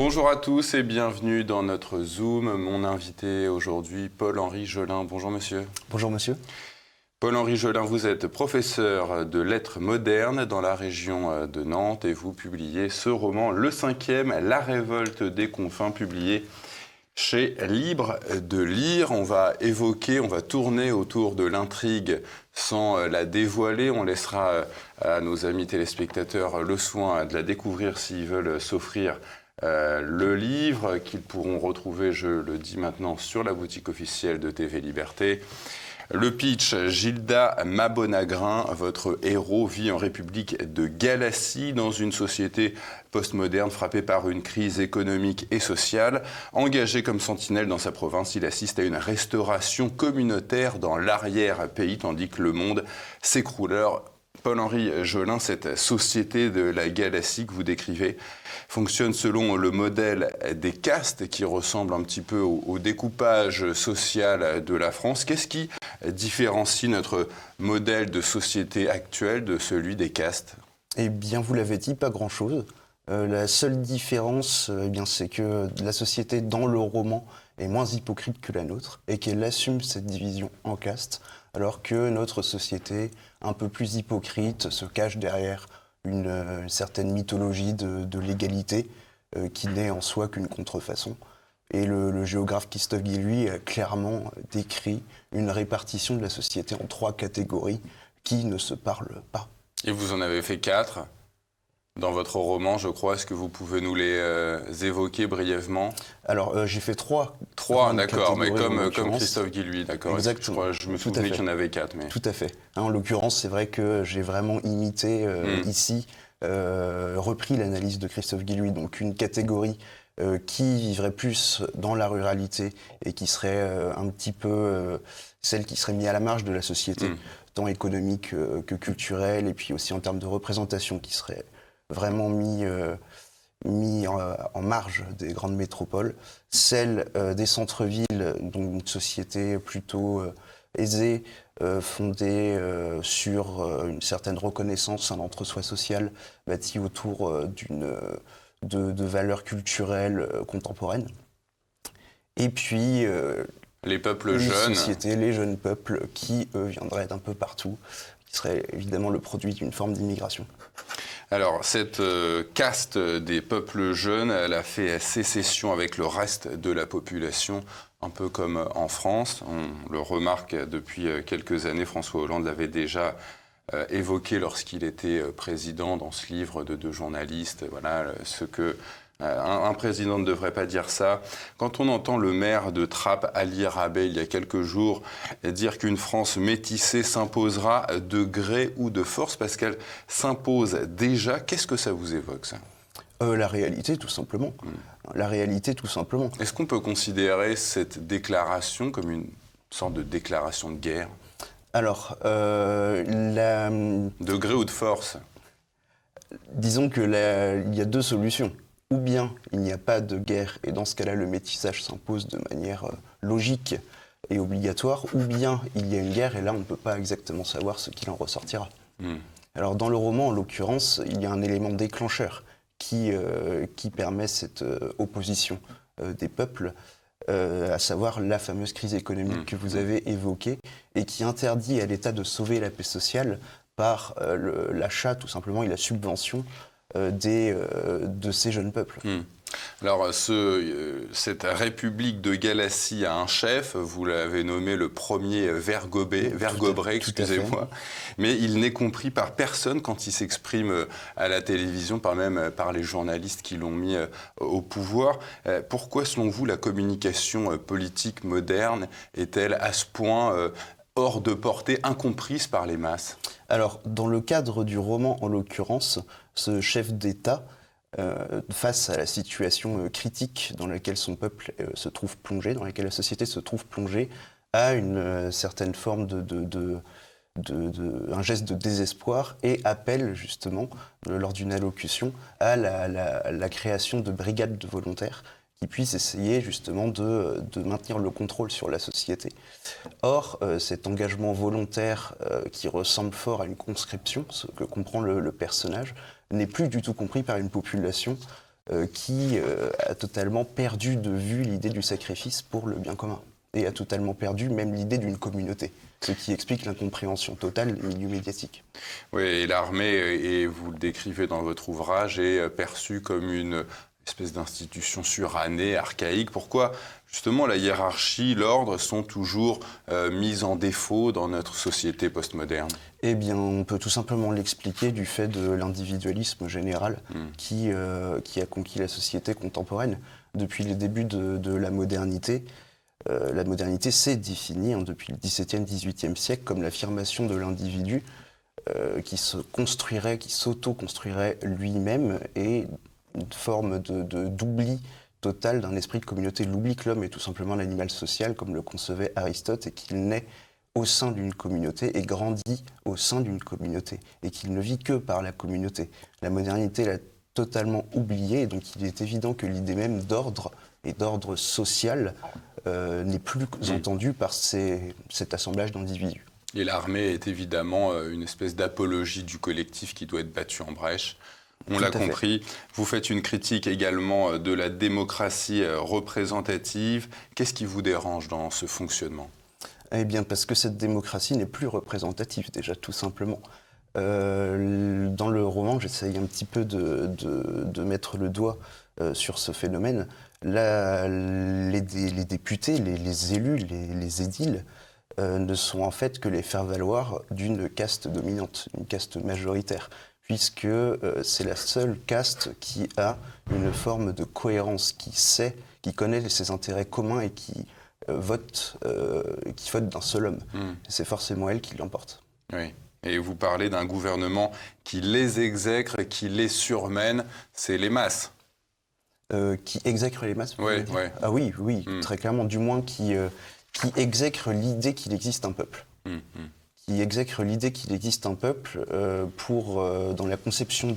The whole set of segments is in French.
Bonjour à tous et bienvenue dans notre Zoom. Mon invité aujourd'hui, Paul-Henri Jolin. Bonjour monsieur. Bonjour monsieur. Paul-Henri Jolin, vous êtes professeur de lettres modernes dans la région de Nantes et vous publiez ce roman, le 5e, La révolte des confins, publié chez Libre de Lire. On va tourner autour de l'intrigue sans la dévoiler. On laissera à nos amis téléspectateurs le soin de la découvrir s'ils veulent s'offrir le livre qu'ils pourront retrouver, je le dis maintenant, sur la boutique officielle de TV Liberté. Le pitch, Gilda Mabonagrin, votre héros, vit en République de Galatie dans une société postmoderne frappée par une crise économique et sociale. Engagé comme sentinelle dans sa province, il assiste à une restauration communautaire dans l'arrière-pays, tandis que le monde s'écroule. Alors, Paul-Henri Jolin, cette société de la Galatie que vous décrivez fonctionne selon le modèle des castes qui ressemble un petit peu au découpage social de la France. Qu'est-ce qui différencie notre modèle de société actuel de celui des castes ? Eh bien, vous l'avez dit, pas grand-chose. La seule différence, c'est que la société dans le roman est moins hypocrite que la nôtre et qu'elle assume cette division en castes, alors que notre société, un peu plus hypocrite, se cache derrière une certaine mythologie de l'égalité qui n'est en soi qu'une contrefaçon. Et le géographe Christophe Guilluy a clairement décrit une répartition de la société en 3 catégories qui ne se parlent pas. Et vous en avez fait 4 dans votre roman, je crois. Est-ce que vous pouvez nous les évoquer brièvement ? Alors, j'ai fait 3. 3, d'accord, mais comme Christophe Guilluy, d'accord. Exactement. Je me souvenais qu'il y en avait 4. Mais... Tout à fait. En l'occurrence, c'est vrai que j'ai vraiment imité ici, repris l'analyse de Christophe Guilluy, donc une catégorie qui vivrait plus dans la ruralité et qui serait un petit peu celle qui serait mise à la marge de la société, tant économique que culturelle, et puis aussi en termes de représentation, qui serait vraiment mis en marge des grandes métropoles, celle des centres-villes, donc une société plutôt aisée, fondée sur une certaine reconnaissance, un entre-soi social bâti autour de valeurs culturelles contemporaines. Et puis les peuples jeunes, les jeunes peuples qui viendraient d'un peu partout, qui seraient évidemment le produit d'une forme d'immigration. Alors, cette caste des peuples jeunes, elle a fait sécession avec le reste de la population, un peu comme en France. On le remarque depuis quelques années, François Hollande l'avait déjà évoqué lorsqu'il était président dans ce livre de 2 journalistes. Voilà ce que un président ne devrait pas dire ça. Quand on entend le maire de Trappes, Ali Rabet, il y a quelques jours, dire qu'une France métissée s'imposera de gré ou de force parce qu'elle s'impose déjà, qu'est-ce que ça vous évoque, ça ? La réalité, tout simplement. La réalité, tout simplement. Est-ce qu'on peut considérer cette déclaration comme une sorte de déclaration de guerre ? Alors, de gré ou de force ? Disons que il y a 2 solutions. Ou bien il n'y a pas de guerre, et dans ce cas-là, le métissage s'impose de manière logique et obligatoire, ou bien il y a une guerre, et là, on ne peut pas exactement savoir ce qu'il en ressortira. Alors, dans le roman, en l'occurrence, il y a un élément déclencheur qui permet cette opposition des peuples, à savoir la fameuse crise économique que vous avez évoquée, et qui interdit à l'État de sauver la paix sociale par l'achat, tout simplement, et la subvention de ces jeunes peuples. Alors, cette République de Galatie a un chef, vous l'avez nommé le premier Vergobré, excusez-moi, mais il n'est compris par personne quand il s'exprime à la télévision, même par les journalistes qui l'ont mis au pouvoir. Pourquoi, selon vous, la communication politique moderne est-elle à ce point hors de portée, incomprise par les masses ? Alors, dans le cadre du roman, en l'occurrence, ce chef d'État, face à la situation critique dans laquelle son peuple se trouve plongé, dans laquelle la société se trouve plongée, a une certaine forme un geste de désespoir et appelle justement, lors d'une allocution, à la création de brigades de volontaires qui puissent essayer justement de maintenir le contrôle sur la société. Or, cet engagement volontaire qui ressemble fort à une conscription, ce que comprend le personnage, n'est plus du tout compris par une population qui a totalement perdu de vue l'idée du sacrifice pour le bien commun, et a totalement perdu même l'idée d'une communauté, ce qui explique l'incompréhension totale des milieux médiatiques. Oui, et l'armée, et vous le décrivez dans votre ouvrage, est perçue comme une espèce d'institution surannée, archaïque. Pourquoi, justement, la hiérarchie, l'ordre sont toujours mis en défaut dans notre société postmoderne? Eh bien, on peut tout simplement l'expliquer du fait de l'individualisme général qui a conquis la société contemporaine. Depuis les débuts de la modernité s'est définie depuis le XVIIe, XVIIIe siècle comme l'affirmation de l'individu qui s'auto-construirait lui-même, et une forme d'oubli total d'un esprit de communauté. L'oubli que l'homme est tout simplement un animal social, comme le concevait Aristote, et qu'il naît au sein d'une communauté et grandit au sein d'une communauté, et qu'il ne vit que par la communauté. La modernité l'a totalement oublié, et donc il est évident que l'idée même d'ordre et d'ordre social n'est plus entendue par cet assemblage d'individus. Et l'armée est évidemment une espèce d'apologie du collectif qui doit être battue en brèche. On l'a compris. Vous faites une critique également de la démocratie représentative. Qu'est-ce qui vous dérange dans ce fonctionnement? Eh bien, parce que cette démocratie n'est plus représentative, déjà, tout simplement. Dans le roman, j'essaye un petit peu de mettre le doigt sur ce phénomène. Les députés, les élus, les édiles, ne sont en fait que les faire-valoir d'une caste dominante, une caste majoritaire, puisque c'est la seule caste qui a une forme de cohérence, qui connaît ses intérêts communs et qui vote d'un seul homme. C'est forcément elle qui l'emporte. Oui. Et vous parlez d'un gouvernement qui les exècre, qui les surmène, c'est les masses. Qui exècre les masses? Oui. Ah oui, très clairement, du moins qui exècre l'idée qu'il existe un peuple. Qui exècre l'idée qu'il existe un peuple dans la conception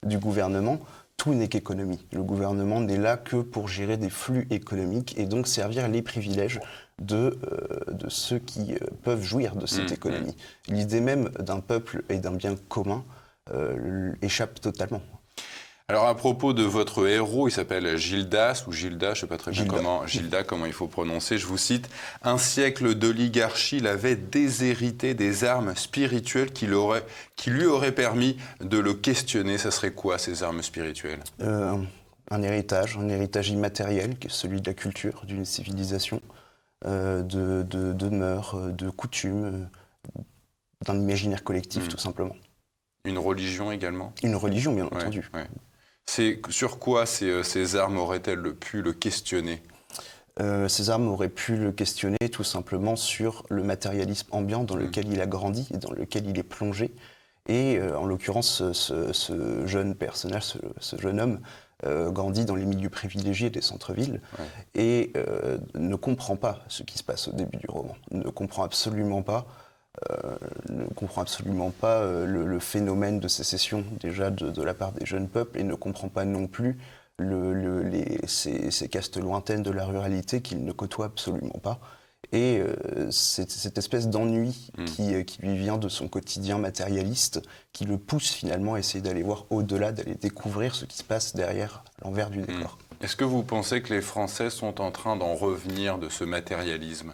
du gouvernement, tout n'est qu'économie. Le gouvernement n'est là que pour gérer des flux économiques et donc servir les privilèges de ceux qui peuvent jouir de cette économie. L'idée même d'un peuple et d'un bien commun échappe totalement. Alors à propos de votre héros, il s'appelle Gildas, ou Gilda, je ne sais pas très bien comment il faut prononcer, je vous cite, « Un siècle d'oligarchie l'avait déshérité des armes spirituelles qui lui auraient permis de le questionner. » Ça serait quoi, ces armes spirituelles? Un héritage immatériel, qui est celui de la culture, d'une civilisation, de mœurs, de coutumes, d'un imaginaire collectif, tout simplement. Une religion également? Une religion, bien entendu. Ouais. Sur quoi ces armes auraient-elles pu le questionner? Ces armes auraient pu le questionner tout simplement sur le matérialisme ambiant dans lequel il a grandi et dans lequel il est plongé. Et en l'occurrence, ce jeune personnage, ce jeune homme, grandit dans les milieux privilégiés des centres-villes et ne comprend pas ce qui se passe au début du roman. Ne comprend absolument pas le phénomène de sécession déjà de la part des jeunes peuples, et ne comprend pas non plus ces castes lointaines de la ruralité qu'il ne côtoie absolument pas. Et cette espèce d'ennui qui lui vient de son quotidien matérialiste, qui le pousse finalement à essayer d'aller voir au-delà, d'aller découvrir ce qui se passe derrière l'envers du décor. Est-ce que vous pensez que les Français sont en train d'en revenir de ce matérialisme?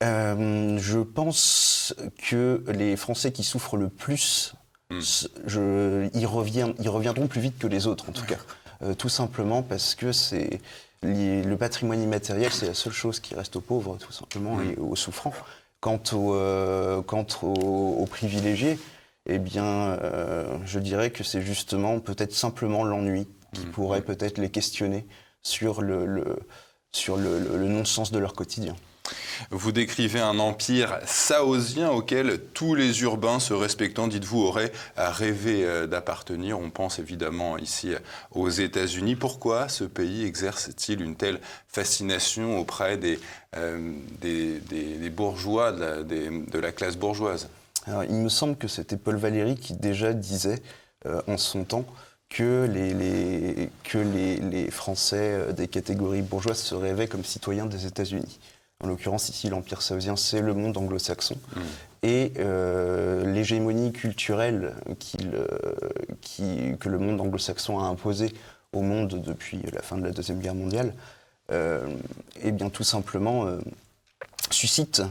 Je pense que les Français qui souffrent le plus, ils reviendront plus vite que les autres, en tout cas. Tout simplement parce que le patrimoine immatériel, c'est la seule chose qui reste aux pauvres, tout simplement, et aux souffrants. Quant aux privilégiés, eh bien, je dirais que c'est justement, peut-être simplement l'ennui qui pourrait peut-être les questionner sur le non-sens de leur quotidien. Vous décrivez un empire saosien auquel tous les urbains se respectant, dites-vous, auraient rêvé d'appartenir. On pense évidemment ici aux États-Unis. Pourquoi ce pays exerce-t-il une telle fascination auprès des bourgeois, de la classe bourgeoise? Alors, il me semble que c'était Paul Valéry qui déjà disait en son temps que les Français des catégories bourgeoises se rêvaient comme citoyens des États-Unis. En l'occurrence, ici, l'Empire saoudien, c'est le monde anglo-saxon. Et l'hégémonie culturelle que le monde anglo-saxon a imposée au monde depuis la fin de la Deuxième Guerre mondiale, et bien tout simplement suscite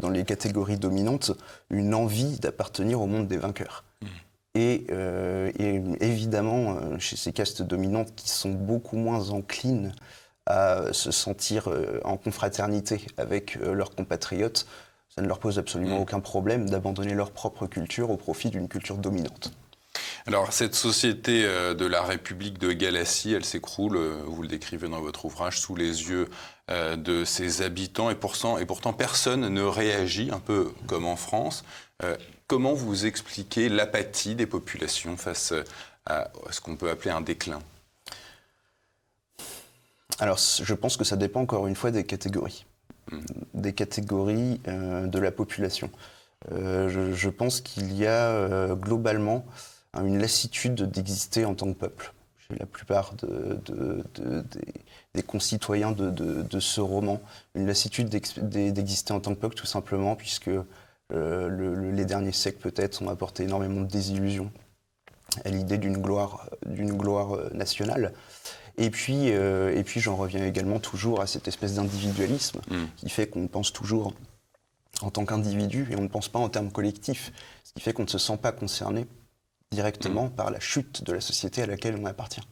dans les catégories dominantes une envie d'appartenir au monde des vainqueurs. Et évidemment, chez ces castes dominantes qui sont beaucoup moins enclines à se sentir en confraternité avec leurs compatriotes, ça ne leur pose absolument aucun problème d'abandonner leur propre culture au profit d'une culture dominante. Alors, cette société de la République de Galatie, elle s'écroule, vous le décrivez dans votre ouvrage, sous les yeux de ses habitants, et pourtant personne ne réagit, un peu comme en France. Comment vous expliquez l'apathie des populations face à ce qu'on peut appeler un déclin ? Alors, je pense que ça dépend encore une fois des catégories. Des catégories de la population. Je pense qu'il y a globalement une lassitude d'exister en tant que peuple. Chez la plupart des concitoyens de ce roman, une lassitude d'exister en tant que peuple, tout simplement, puisque les derniers siècles, peut-être, ont apporté énormément de désillusions à l'idée d'une gloire nationale. Et puis j'en reviens également toujours à cette espèce d'individualisme qui fait qu'on pense toujours en tant qu'individu et on ne pense pas en termes collectifs, ce qui fait qu'on ne se sent pas concerné directement par la chute de la société à laquelle on appartient.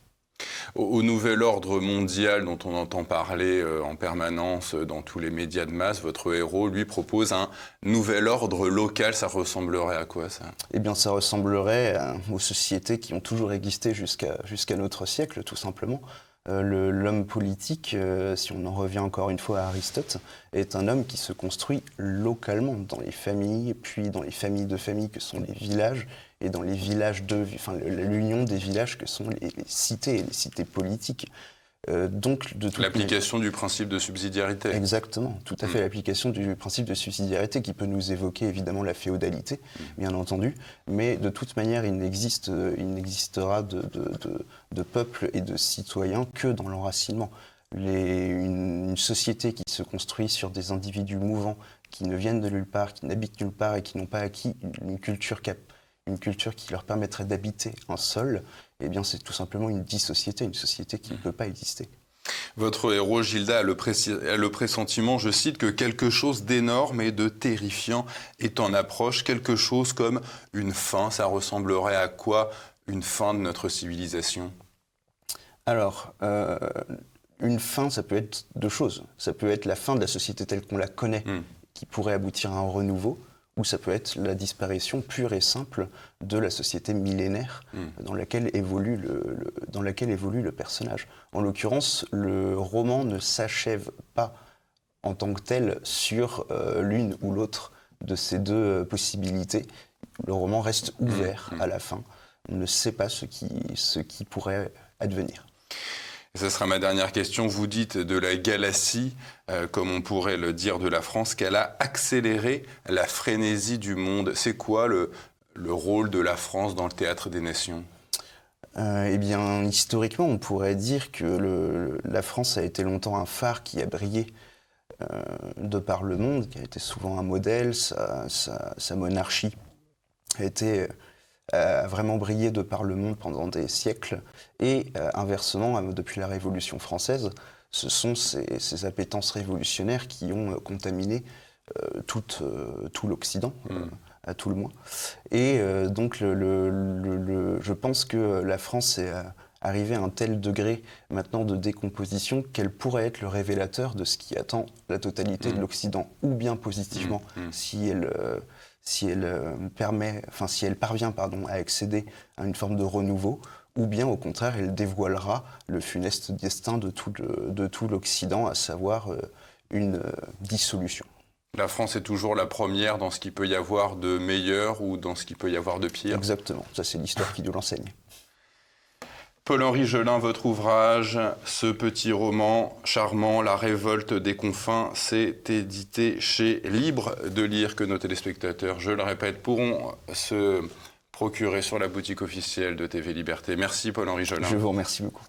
Au nouvel ordre mondial dont on entend parler en permanence dans tous les médias de masse, votre héros, lui, propose un nouvel ordre local. Ça ressemblerait à quoi, ça ? Eh bien, ça ressemblerait aux sociétés qui ont toujours existé jusqu'à notre siècle, tout simplement. L'homme politique, si on en revient encore une fois à Aristote, est un homme qui se construit localement, dans les familles, puis dans les familles de familles que sont les villages, et dans les villages l'union des villages que sont les cités et les cités politiques. L'application du principe de subsidiarité. Exactement, tout à fait, l'application du principe de subsidiarité qui peut nous évoquer évidemment la féodalité, bien entendu, mais de toute manière il n'existera de peuple et de citoyens que dans l'enracinement. Une société qui se construit sur des individus mouvants qui ne viennent de nulle part, qui n'habitent nulle part et qui n'ont pas acquis une culture qui leur permettrait d'habiter un sol, eh bien c'est tout simplement une dissociété, une société qui ne peut pas exister. Votre héros, Gilda, a le pressentiment, je cite, que quelque chose d'énorme et de terrifiant est en approche, quelque chose comme une fin. Ça ressemblerait à quoi, une fin de notre civilisation ? Alors, une fin, ça peut être deux choses. Ça peut être la fin de la société telle qu'on la connaît, qui pourrait aboutir à un renouveau, ou ça peut être la disparition pure et simple de la société millénaire dans laquelle évolue le personnage. En l'occurrence, le roman ne s'achève pas en tant que tel sur l'une ou l'autre de ces deux possibilités. Le roman reste ouvert à la fin. On ne sait pas ce qui pourrait advenir. Et ce sera ma dernière question. Vous dites de la Galatie, comme on pourrait le dire de la France, qu'elle a accéléré la frénésie du monde. C'est quoi le rôle de la France dans le théâtre des nations ? Eh bien, historiquement, on pourrait dire que la France a été longtemps un phare qui a brillé de par le monde, qui a été souvent un modèle. Sa monarchie a vraiment brillé de par le monde pendant des siècles. Et inversement, depuis la Révolution française, ce sont ces appétences révolutionnaires qui ont contaminé tout l'Occident, à tout le moins. Et donc, je pense que la France est arrivée à un tel degré maintenant de décomposition qu'elle pourrait être le révélateur de ce qui attend la totalité de l'Occident, ou bien positivement, si elle parvient à accéder à une forme de renouveau, ou bien au contraire, elle dévoilera le funeste destin de tout l'Occident, à savoir une dissolution. La France est toujours la première dans ce qu'il peut y avoir de meilleur ou dans ce qu'il peut y avoir de pire. Exactement, ça c'est l'histoire qui nous l'enseigne. Paul-Henri Gelin, votre ouvrage, ce petit roman charmant, La révolte des confins, c'est édité chez Libre de Lire, que nos téléspectateurs, je le répète, pourront se procurer sur la boutique officielle de TV Liberté. Merci Paul-Henri Gelin. Je vous remercie beaucoup.